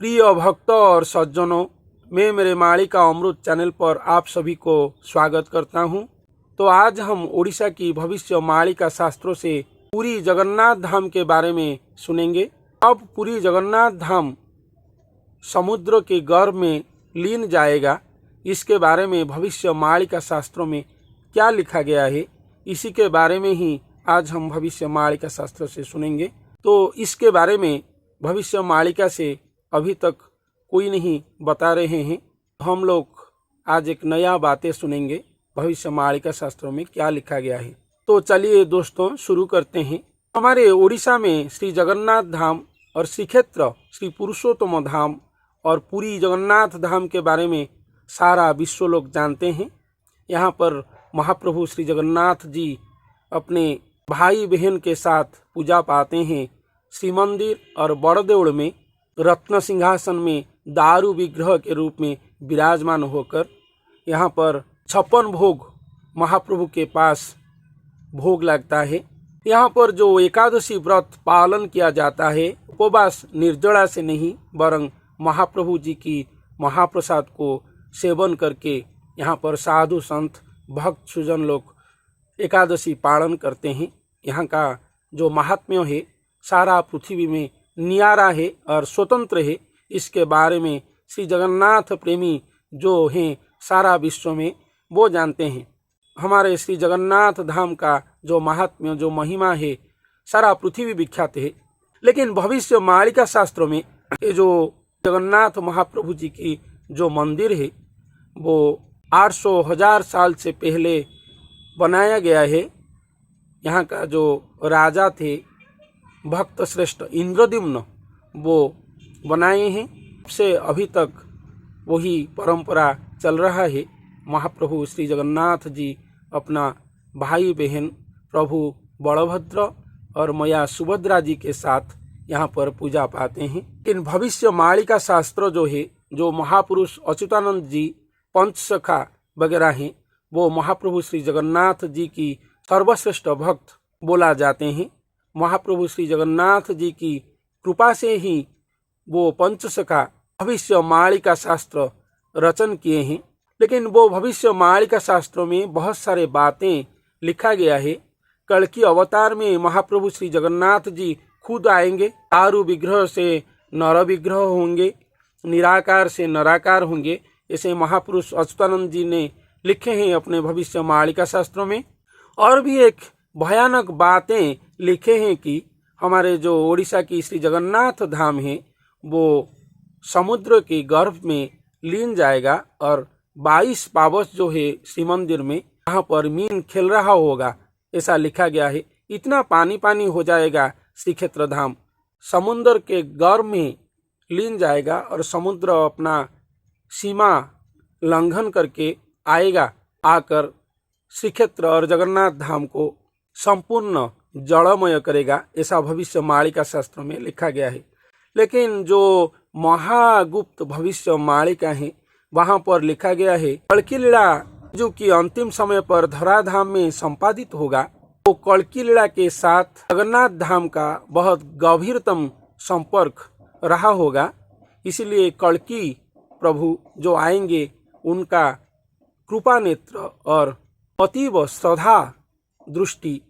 प्रिय भक्तों और सज्जनों, मैं मेरे मालिका अमृत चैनल पर आप सभी को स्वागत करता हूं। तो आज हम उड़ीसा की भविष्य मालिका शास्त्रों से पुरी जगन्नाथ धाम के बारे में सुनेंगे। अब पुरी जगन्नाथ धाम समुद्र के गर्भ में लीन जाएगा, इसके बारे में भविष्य मालिका शास्त्रों में क्या लिखा गया है, इसी के बारे में ही आज हम भविष्य मालिका शास्त्र से सुनेंगे। तो इसके बारे में भविष्य मालिका से अभी तक कोई नहीं बता रहे हैं। हम लोग आज एक नया बातें सुनेंगे भविष्य मालिका शास्त्रों में क्या लिखा गया है। तो चलिए दोस्तों शुरू करते हैं। हमारे उड़ीसा में श्री जगन्नाथ धाम और श्रीक्षेत्र श्री पुरुषोत्तम धाम और पुरी जगन्नाथ धाम के बारे में सारा विश्व लोग जानते हैं। यहाँ पर महाप्रभु श्री जगन्नाथ जी अपने भाई बहन के साथ पूजा पाते हैं। श्री मंदिर और बड़देउड़ में रत्न सिंहासन में दारू विग्रह के रूप में विराजमान होकर यहाँ पर 56 भोग महाप्रभु के पास भोग लगता है। यहाँ पर जो एकादशी व्रत पालन किया जाता है, उपवास निर्जला से नहीं वरं महाप्रभु जी की महाप्रसाद को सेवन करके यहाँ पर साधु संत भक्त सुजन लोग एकादशी पालन करते हैं। यहाँ का जो महात्म्य है सारा पृथ्वी में नियारा है और स्वतंत्र है। इसके बारे में श्री जगन्नाथ प्रेमी जो हैं सारा विश्व में वो जानते हैं। हमारे श्री जगन्नाथ धाम का जो महात्म्य जो महिमा है सारा पृथ्वी विख्यात है। लेकिन भविष्य मालिका शास्त्रों में ये जो जगन्नाथ महाप्रभु जी की जो मंदिर है वो 800,000 साल से पहले बनाया गया है। यहाँ का जो राजा थे भक्त श्रेष्ठ इंद्रद्युम्न वो बनाए हैं। से अभी तक वही परंपरा चल रहा है। महाप्रभु श्री जगन्नाथ जी अपना भाई बहन प्रभु बलभद्र और मैया सुभद्रा जी के साथ यहाँ पर पूजा पाते हैं। इन भविष्य मालिका शास्त्र जो है, जो महापुरुष अच्युतानंद जी पंचसखा वगैरह हैं, वो महाप्रभु श्री जगन्नाथ जी की सर्वश्रेष्ठ भक्त बोला जाते हैं। महाप्रभु श्री जगन्नाथ जी की कृपा से ही वो पंचसखा भविष्य मालिका शास्त्र रचन किए हैं। लेकिन वो भविष्य मालिका शास्त्रों में बहुत सारे बातें लिखा गया है। कल्कि अवतार में महाप्रभु श्री जगन्नाथ जी खुद आएंगे, दारू विग्रह से नर विग्रह होंगे, निराकार से नराकार होंगे, ऐसे महापुरुष अच्युतानंद जी ने लिखे हैं अपने भविष्य मालिका शास्त्रों में। और भी एक भयानक बातें लिखे हैं कि हमारे जो उड़ीसा की श्री जगन्नाथ धाम है वो समुद्र के गर्भ में लीन जाएगा और 22 पावस जो है श्री मंदिर में यहाँ पर मीन खेल रहा होगा, ऐसा लिखा गया है। इतना पानी पानी हो जाएगा श्री क्षेत्र धाम, समुद्र के गर्भ में लीन जाएगा और समुद्र अपना सीमा लंघन करके आएगा, आकर श्री क्षेत्र और जगन्नाथ धाम को संपूर्ण जड़मय करेगा, ऐसा भविष्य मालिका शास्त्र में लिखा गया है। लेकिन जो महागुप्त भविष्य मालिका है वहाँ पर लिखा गया है कल्की लीला जो कि अंतिम समय पर धराधाम में संपादित होगा, तो कल्की लीला के साथ जगन्नाथ धाम का बहुत गंभीरतम संपर्क रहा होगा। इसलिए कल्की प्रभु जो आएंगे उनका कृपा नेत्र और अतीव श्रद्धा दृष्टि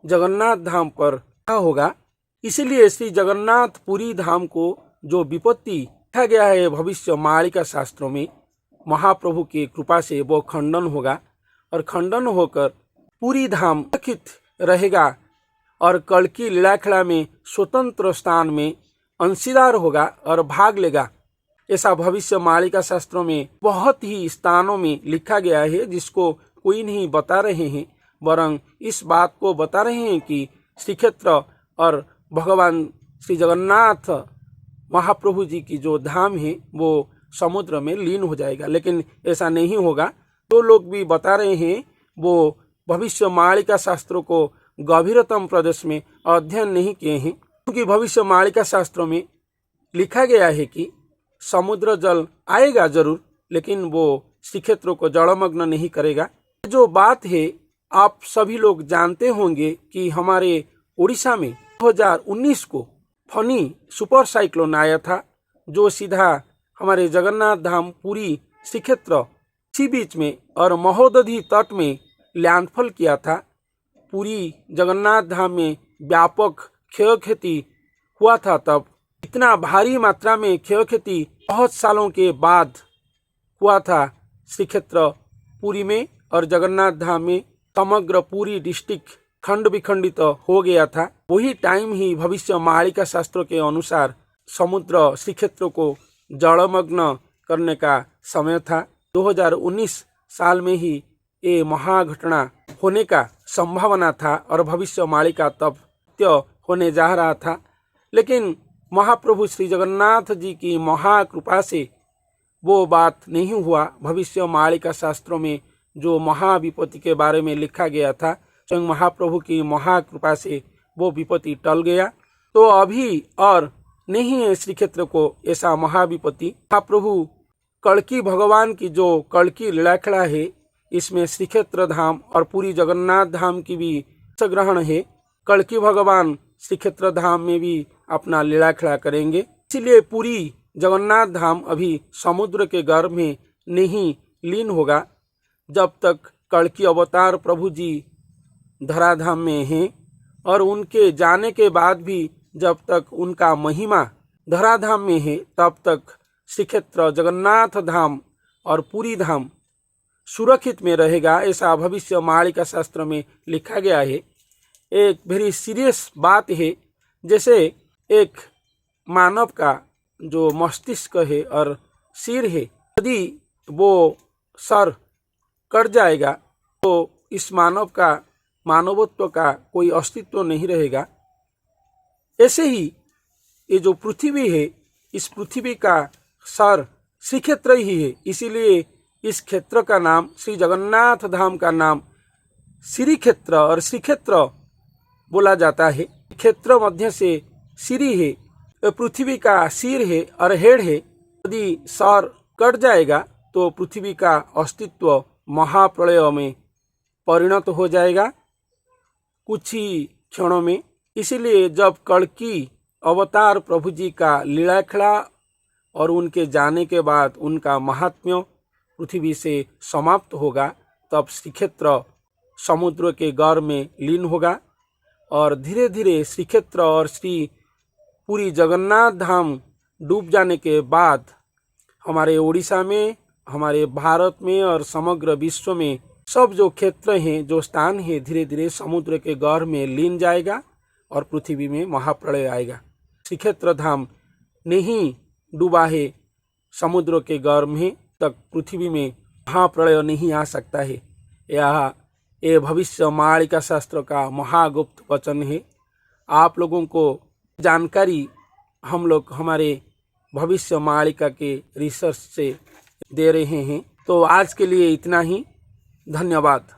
जगन्नाथ धाम पर होगा। इसलिए श्री जगन्नाथ पुरी धाम को जो विपत्ति लिखा गया है भविष्य मालिका शास्त्रों में, महाप्रभु की कृपा से वो खंडन होगा और खंडन होकर पुरी धाम सुरक्षित रहेगा और कल्की लीलाखड़ा में स्वतंत्र स्थान में अंशीदार होगा और भाग लेगा, ऐसा भविष्य मालिका शास्त्रों में बहुत ही स्थानों में लिखा गया है, जिसको कोई नहीं बता रहे हैं वरं इस बात को बता रहे हैं कि श्री क्षेत्र और भगवान श्री जगन्नाथ महाप्रभु जी की जो धाम है वो समुद्र में लीन हो जाएगा। लेकिन ऐसा नहीं होगा। तो लोग भी बता रहे हैं वो भविष्य मालिका शास्त्रों को गंभीरतम प्रदेश में अध्ययन नहीं किए हैं, क्योंकि भविष्य मालिका शास्त्रों में लिखा गया है कि समुद्र जल आएगा जरूर, लेकिन वो श्री क्षेत्र को जलमग्न नहीं करेगा। जो बात है आप सभी लोग जानते होंगे कि हमारे उड़ीसा में 2019 को फनी सुपर साइक्लोन आया था जो सीधा हमारे जगन्नाथ धाम पुरी श्रीक्षेत्र इसी बीच में और महोदधि तट में लैंडफॉल किया था। पुरी जगन्नाथ धाम में व्यापक क्षय क्षति हुआ था। तब इतना भारी मात्रा में क्षय क्षति बहुत सालों के बाद हुआ था श्रीक्षेत्र पुरी में और जगन्नाथ धाम में। समग्र पूरी डिस्ट्रिक्ट खंड विखंडित हो गया था। वही टाइम ही भविष्य मालिका शास्त्रों के अनुसार समुद्र श्रीक्षेत्र को जलमग्न करने का समय था। 2019 साल में ही ये महाघटना होने का संभावना था और भविष्य मालिका तब सत्य होने जा रहा था। लेकिन महाप्रभु श्री जगन्नाथ जी की महाकृपा से वो बात नहीं हुआ। भविष्य मालिका शास्त्रों में जो महाविपत्ति के बारे में लिखा गया था, स्वयं महाप्रभु की महाकृपा से वो विपत्ति टल गया। तो अभी और नहीं है श्रीक्षेत्र को ऐसा महाविपत्ति। महाप्रभु कल्कि भगवान की जो कल्कि लीलाखड़ा है, इसमें श्रीक्षेत्र धाम और पूरी जगन्नाथ धाम की भी ग्रहण है। कल्कि भगवान श्रीक्षेत्र धाम में भी अपना लीलाखड़ा करेंगे। इसीलिए पूरी जगन्नाथ धाम अभी समुद्र के गर्भ में नहीं लीन होगा जब तक कल्कि अवतार प्रभु जी धराधाम में हैं, और उनके जाने के बाद भी जब तक उनका महिमा धराधाम में है तब तक श्रीक्षेत्र जगन्नाथ धाम और पूरी धाम सुरक्षित में रहेगा। ऐसा भविष्य मालिका शास्त्र में लिखा गया है। एक वेरी सीरियस बात है, जैसे एक मानव का जो मस्तिष्क है और सिर है, यदि वो सर कट जाएगा तो इस मानव का मानवत्व का कोई अस्तित्व नहीं रहेगा। ऐसे ही ये जो पृथ्वी है, इस पृथ्वी का सर श्रीक्षेत्र ही है। इसीलिए इस क्षेत्र का नाम, श्री जगन्नाथ धाम का नाम श्री क्षेत्र और श्रीक्षेत्र बोला जाता है। क्षेत्र मध्य से श्री है, पृथ्वी का सिर है और हेड है। यदि सर कट जाएगा तो पृथ्वी का अस्तित्व महाप्रलय में परिणत हो जाएगा कुछ ही क्षणों में। इसीलिए जब कल्कि अवतार प्रभु जी का लीलाखड़ा और उनके जाने के बाद उनका महात्म्य पृथ्वी से समाप्त होगा, तब श्रीक्षेत्र समुद्र के गर्भ में लीन होगा और धीरे धीरे श्रीक्षेत्र और श्री पूरी जगन्नाथ धाम डूब जाने के बाद हमारे उड़ीसा में, हमारे भारत में और समग्र विश्व में सब जो क्षेत्र हैं, जो स्थान है, धीरे धीरे समुद्र के गर्भ में लीन जाएगा और पृथ्वी में महाप्रलय आएगा। श्रीक्षेत्र धाम नहीं डूबा है समुद्र के गर्भ में, तक पृथ्वी में महाप्रलय नहीं आ सकता है। यह ये भविष्य मालिका शास्त्र का महागुप्त वचन है। आप लोगों को जानकारी हम लोग हमारे भविष्य मालिका के रिसर्च से दे रहे हैं। तो आज के लिए इतना ही। धन्यवाद।